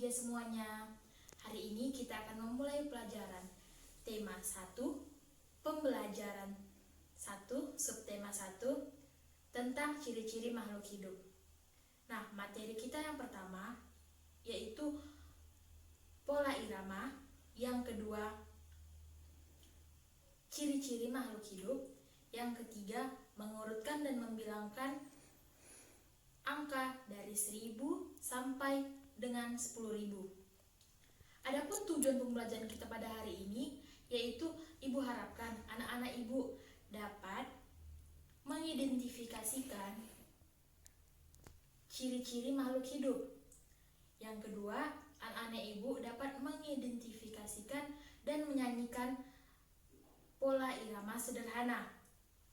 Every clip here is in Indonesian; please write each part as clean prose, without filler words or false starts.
3 semuanya. Hari ini kita akan memulai pelajaran tema 1, pembelajaran 1, subtema 1 tentang ciri-ciri makhluk hidup. Nah, materi kita yang pertama yaitu pola irama, yang kedua ciri-ciri makhluk hidup, yang ketiga mengurutkan dan membilangkan angka dari 1000 sampai dengan 10.000. Adapun tujuan pembelajaran kita pada hari ini yaitu Ibu harapkan anak-anak Ibu dapat mengidentifikasikan ciri-ciri makhluk hidup. Yang kedua, anak-anak Ibu dapat mengidentifikasikan dan menyanyikan pola irama sederhana.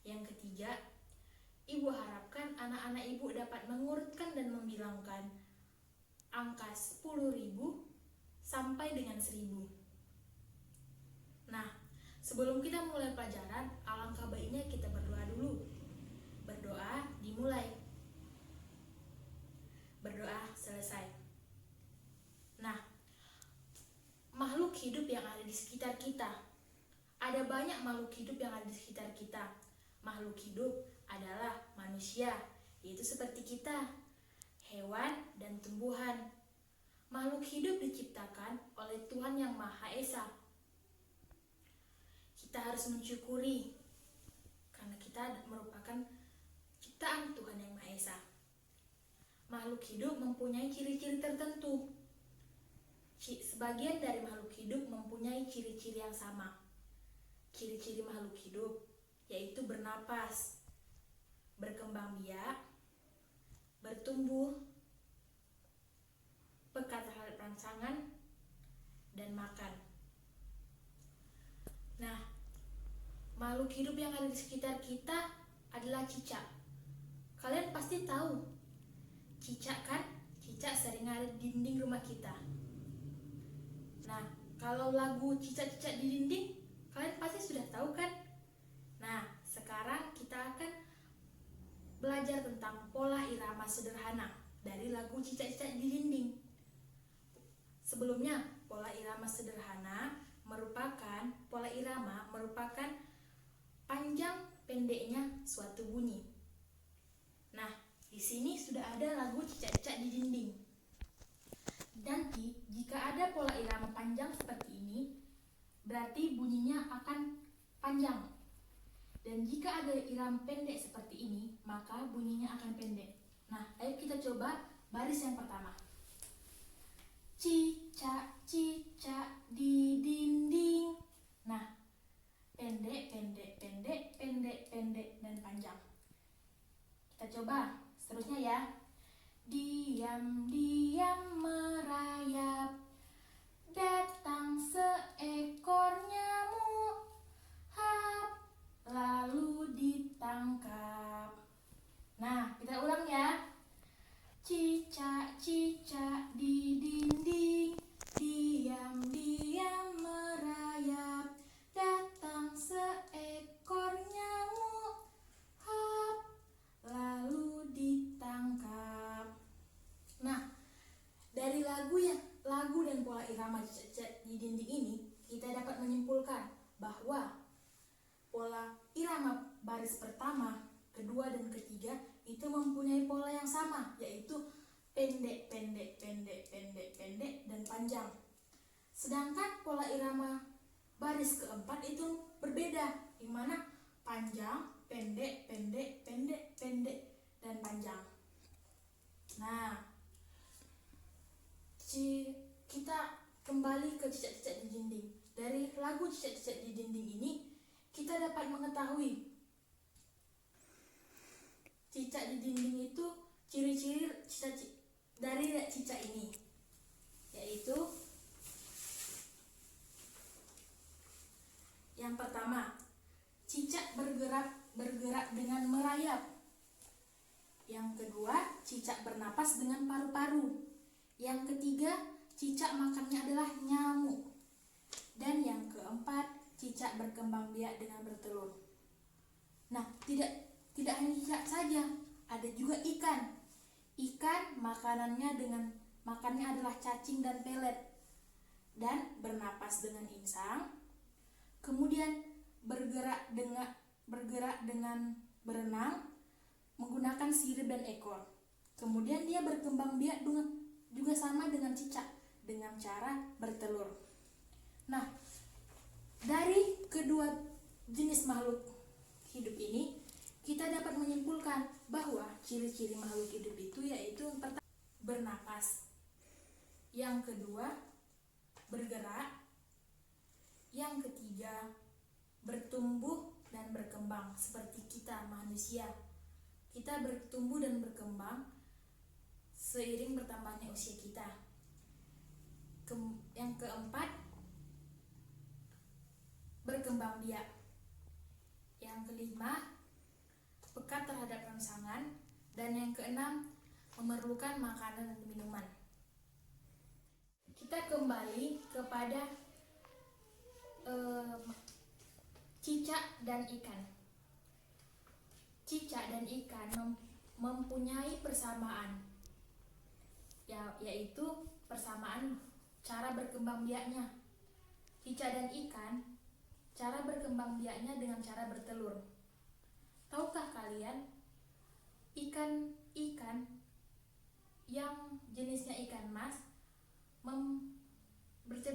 Yang ketiga, Ibu harapkan anak-anak Ibu dapat mengurutkan dan membilangkan angka 10.000 sampai dengan 1000. Nah, sebelum kita mulai pelajaran, alangkah baiknya kita berdoa dulu. Berdoa dimulai. Berdoa selesai. Nah, makhluk hidup yang ada di sekitar kita. Ada banyak makhluk hidup yang ada di sekitar kita. Makhluk hidup adalah manusia, yaitu seperti kita, hewan dan tumbuhan. Makhluk hidup diciptakan oleh Tuhan Yang Maha Esa. Kita harus mensyukuri karena kita merupakan ciptaan Tuhan Yang Maha Esa. Makhluk hidup mempunyai ciri-ciri tertentu. Sebagian dari makhluk hidup mempunyai ciri-ciri yang sama. Ciri-ciri makhluk hidup yaitu bernapas, berkembang biak, bertumbuh, peka terhadap rangsangan, dan makan. Nah, makhluk hidup yang ada di sekitar kita adalah cicak. Kalian pasti tahu cicak kan? Cicak sering ada di dinding rumah kita. Nah, kalau lagu cicak-cicak di dinding, kalian pasti sudah tahu kan? Nah, sekarang kita akan belajar tentang pola irama sederhana dari lagu cicak-cicak di dinding. Sebelumnya, pola irama sederhana merupakan panjang pendeknya suatu bunyi. Nah, di sini sudah ada lagu cicak-cicak di dinding. Nanti, jika ada pola irama panjang seperti ini, berarti bunyinya akan panjang. Dan jika ada irama pendek seperti ini, maka bunyinya akan pendek. Nah, ayo kita coba baris yang pertama. Cicak-cicak di dinding. Nah, pendek, pendek, pendek, pendek, pendek, dan panjang. Kita coba seterusnya ya. Diam-diam merayap, datang seekor nyamuk. Hap, lalu ditangkap. Nah, kita ulang ya. Cicak-cicak di dinding, diam-diam merayap, datang seekor nyamuk. Hap, lalu ditangkap. Nah, dari lagu dan pola irama cicak-cicak di dinding ini, kita dapat menyimpulkan bahwa pola irama baris pertama, kedua, dan ketiga itu mempunyai pola yang sama, yaitu pendek, pendek, pendek, pendek, pendek, dan panjang. Sedangkan pola irama baris keempat itu berbeda, di mana panjang, pendek, pendek, pendek, pendek, dan panjang. Nah, kita kembali ke cicak-cicak di dinding. Dari lagu cicak-cicak di dinding ini, kita dapat mengetahui cicak di dinding itu ciri-ciri dari cicak ini, yaitu yang pertama, cicak bergerak dengan merayap. Yang kedua, cicak bernapas dengan paru-paru. Yang ketiga, cicak makannya adalah nyamuk. Dan yang keempat, cicak berkembang biak dengan bertelur. Nah, tidak hanya cicak saja, ada juga ikan. Ikan makanannya dengan makannya adalah cacing dan pelet, dan bernapas dengan insang, kemudian bergerak dengan berenang menggunakan sirip dan ekor. Kemudian dia berkembang biak juga sama dengan cicak dengan cara bertelur. Nah, dari kedua jenis makhluk hidup ini kita dapat menyimpulkan bahwa ciri-ciri makhluk hidup itu yaitu yang pertama bernapas, yang kedua bergerak, yang ketiga bertumbuh dan berkembang seperti kita manusia. Kita bertumbuh dan berkembang seiring bertambahnya usia kita. Yang keempat berkembang biak. Yang kelima peka terhadap rangsangan, dan yang keenam memerlukan makanan dan minuman. Kita kembali kepada cicak dan ikan. Cicak dan ikan mempunyai persamaan, yaitu persamaan cara berkembang biaknya. Cicak dan ikan cara berkembang biaknya dengan cara bertelur. Tahukah kalian, ikan yang jenisnya ikan mas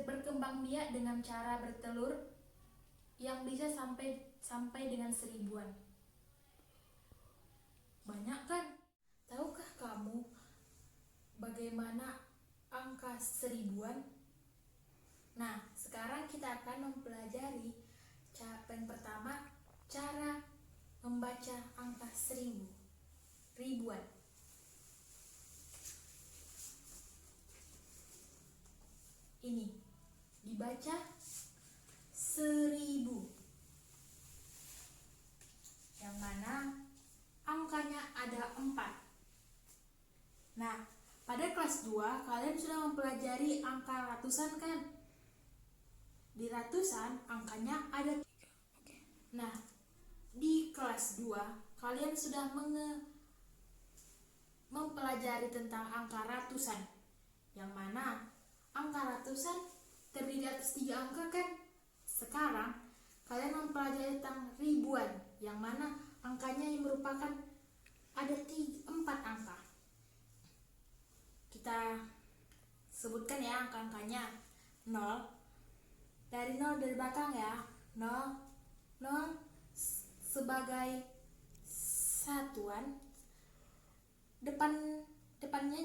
berkembang biak dengan cara bertelur yang bisa sampai dengan 1000-an. Banyak kan? Tahukah kamu bagaimana angka 1000-an? Nah, sekarang kita akan mempelajari yang pertama, cara membaca angka 1000, ribuan. Ini dibaca 1000, yang mana angkanya ada 4. Nah, pada kelas 2 kalian sudah mempelajari angka ratusan kan? Di ratusan angkanya ada 3. Nah, di kelas 2 kalian sudah mempelajari tentang angka ratusan, yang mana angka ratusan terdiri atas 3 angka kan? Sekarang kalian mempelajari tentang ribuan, yang mana angkanya yang merupakan ada 4 angka. Kita sebutkan ya angka-angkanya. 0, dari 0 dari belakang ya. 0 sebagai satuan, depannya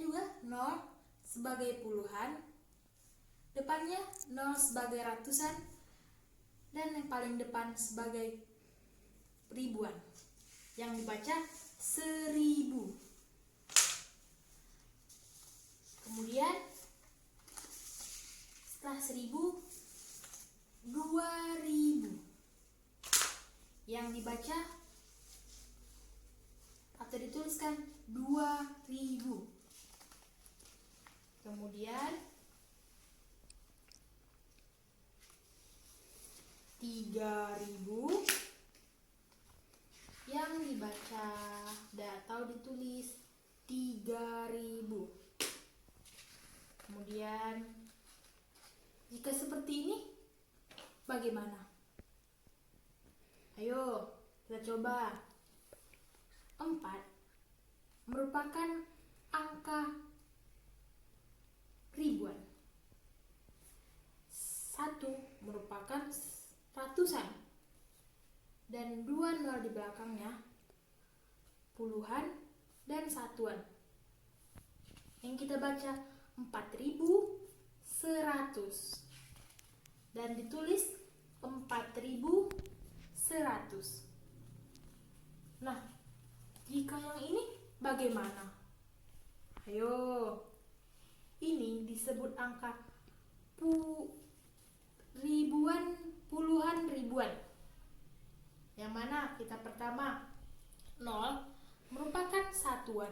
juga 0 sebagai puluhan, depannya 0 sebagai ratusan, dan yang paling depan sebagai ribuan, yang dibaca 1000. Kemudian setelah 1000, 2000, yang dibaca atau dituliskan 2000. Kemudian 3000, yang dibaca atau ditulis 3000. Kemudian jika seperti ini bagaimana? Ayo kita coba. 4 merupakan angka ribuan. 1 merupakan ratusan, dan 2 nol di belakangnya puluhan dan satuan, yang kita baca 4100 dan ditulis 4100. Nah, jika yang ini bagaimana? Ayo, ini disebut angka ribuan, puluhan ribuan, yang mana kita pertama 0 merupakan satuan.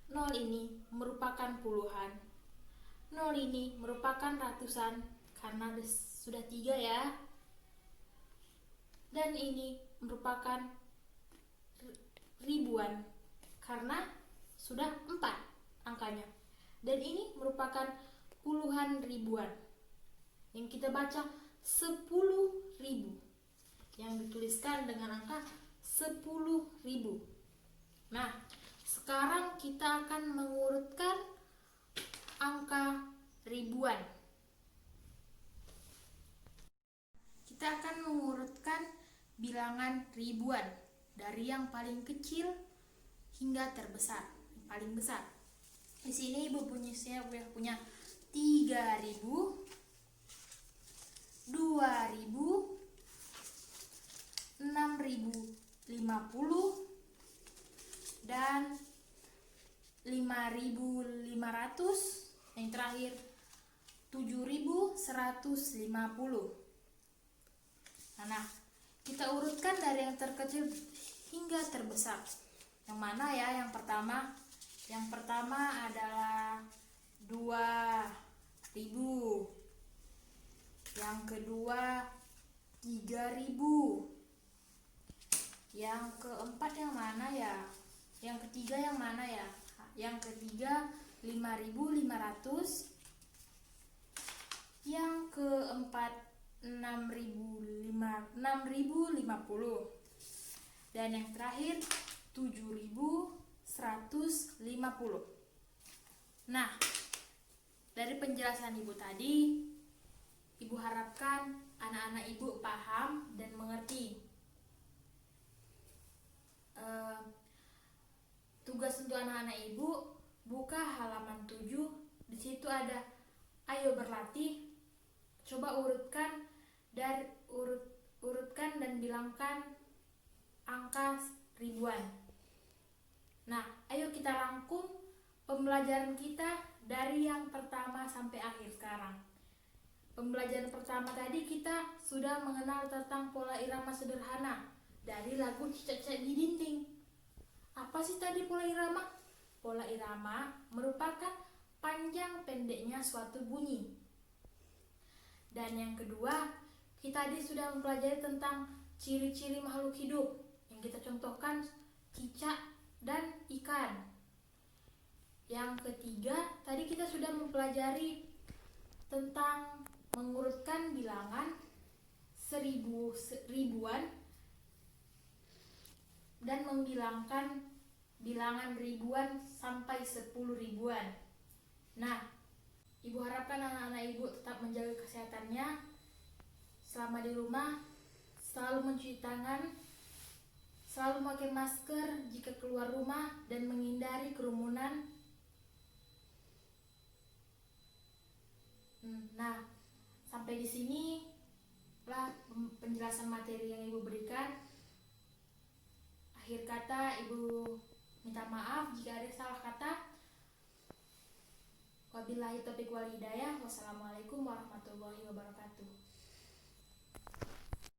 0 ini merupakan puluhan, 0 ini merupakan ratusan karena sudah 3 ya, dan ini merupakan ribuan karena sudah 4 angkanya. Dan ini merupakan puluhan ribuan. Yang kita baca 10.000. Yang dituliskan dengan angka 10.000. Nah, sekarang kita akan mengurutkan angka ribuan. Kita akan mengurutkan bilangan ribuan dari yang paling kecil hingga terbesar, paling besar. Di sini ibu saya punya 3.000, 2.000, 6.050 dan 5.500. Yang terakhir 7.150. Nah, kita urutkan dari yang terkecil hingga terbesar. Yang mana ya? Yang pertama adalah 2.000. Yang kedua 3.000. Yang keempat yang mana ya? Yang ketiga yang mana ya? Yang ketiga 5.500. Yang keempat 6.050. Dan yang terakhir 7.150. Nah, dari penjelasan ibu tadi, ibu harapkan anak-anak ibu paham dan mengerti. Tugas untuk anak-anak ibu, buka halaman 7. Di situ ada ayo berlatih. Coba urutkan dan bilangkan angka ribuan. Nah, ayo kita rangkum pembelajaran kita dari yang pertama sampai akhir sekarang. Pembelajaran pertama tadi kita sudah mengenal tentang pola irama sederhana dari lagu Cicak-cicak di Dinding. Apa sih tadi pola irama? Pola irama merupakan panjang pendeknya suatu bunyi. Dan yang kedua, kita tadi sudah mempelajari tentang ciri-ciri makhluk hidup yang kita contohkan cicak dan ikan. Yang ketiga, tadi kita sudah mempelajari tentang mengurutkan bilangan ribuan dan membilangkan bilangan ribuan sampai 10.000-an. Nah, ibu harapkan anak-anak ibu tetap menjaga kesehatannya selama di rumah, selalu mencuci tangan, selalu pakai masker jika keluar rumah, dan menghindari kerumunan. Nah, sampai di sini lah penjelasan materi yang ibu berikan. Akhir kata, ibu minta maaf jika ada salah kata. Wabillahi taufiq wal hidayah. Wassalamualaikum warahmatullahi wabarakatuh.